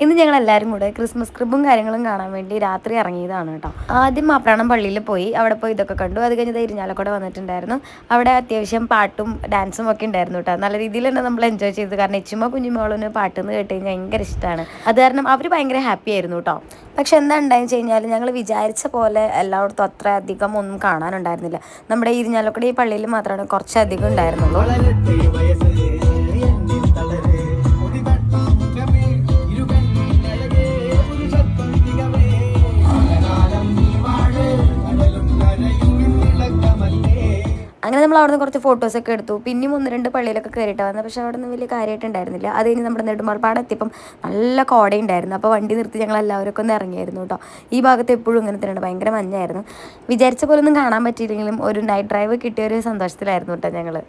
ഇന്ന് ഞങ്ങൾ എല്ലാവരും കൂടെ ക്രിസ്മസ് ക്രിബും കാര്യങ്ങളും കാണാൻ വേണ്ടി രാത്രി ഇറങ്ങിയതാണ് കേട്ടോ. ആദ്യം മാപ്രാണം പള്ളിയിൽ പോയി, അവിടെ പോയി ഇതൊക്കെ കണ്ടു. അത് കഴിഞ്ഞത് ഇരിഞ്ഞാലക്കുട വന്നിട്ടുണ്ടായിരുന്നു. അവിടെ അത്യാവശ്യം പാട്ടും ഡാൻസും ഒക്കെ ഉണ്ടായിരുന്നു കേട്ടോ. നല്ല രീതിയിൽ തന്നെ നമ്മൾ എൻജോയ് ചെയ്തു. കാരണം എച്ചുമ്മ കുഞ്ഞുമോളിന് പാട്ടെന്ന് കേട്ട് കഴിഞ്ഞാൽ ഭയങ്കര ഇഷ്ടമാണ്. അത് കാരണം അവർ ഭയങ്കര ഹാപ്പി ആയിരുന്നു കേട്ടോ. പക്ഷെ എന്താ ഉണ്ടായെന്ന് വെച്ച് കഴിഞ്ഞാൽ ഞങ്ങൾ വിചാരിച്ച പോലെ എല്ലായിടത്തും അത്ര അധികം ഒന്നും കാണാനുണ്ടായിരുന്നില്ല. നമ്മുടെ ഇരിഞ്ഞാലക്കുട ഈ പള്ളിയിൽ മാത്രമാണ് കുറച്ചധികം ഉണ്ടായിരുന്നുള്ളൂ. അങ്ങനെ നമ്മൾ അവിടെ നിന്ന് കുറച്ച് ഫോട്ടോസൊക്കെ എടുത്തു. പിന്നെയും 1-2 പള്ളിയിലൊക്കെ കയറിയിട്ട് വന്നത്. പക്ഷേ അവിടെ നിന്ന് വലിയ കാര്യമായിട്ടുണ്ടായിരുന്നില്ല. അത് കഴിഞ്ഞ് നമ്മുടെ നെടുമ്പാട് എത്തിയപ്പം നല്ല കോടയുണ്ടായിരുന്നു. അപ്പോൾ വണ്ടി നിർത്തി ഞങ്ങൾ എല്ലാവരൊക്കെ ഒന്ന് ഇറങ്ങിയായിരുന്നു കേട്ടോ. ഈ ഭാഗത്ത് എപ്പോഴും ഇങ്ങനെ തന്നെയാണ്, ഭയങ്കര മഞ്ഞായിരുന്നു. വിചാരിച്ച പോലെ ഒന്നും കാണാൻ പറ്റിയില്ലെങ്കിലും ഒരു നൈറ്റ് ഡ്രൈവ് കിട്ടിയ ഒരു സന്തോഷത്തിലായിരുന്നു കേട്ടോ ഞങ്ങൾ.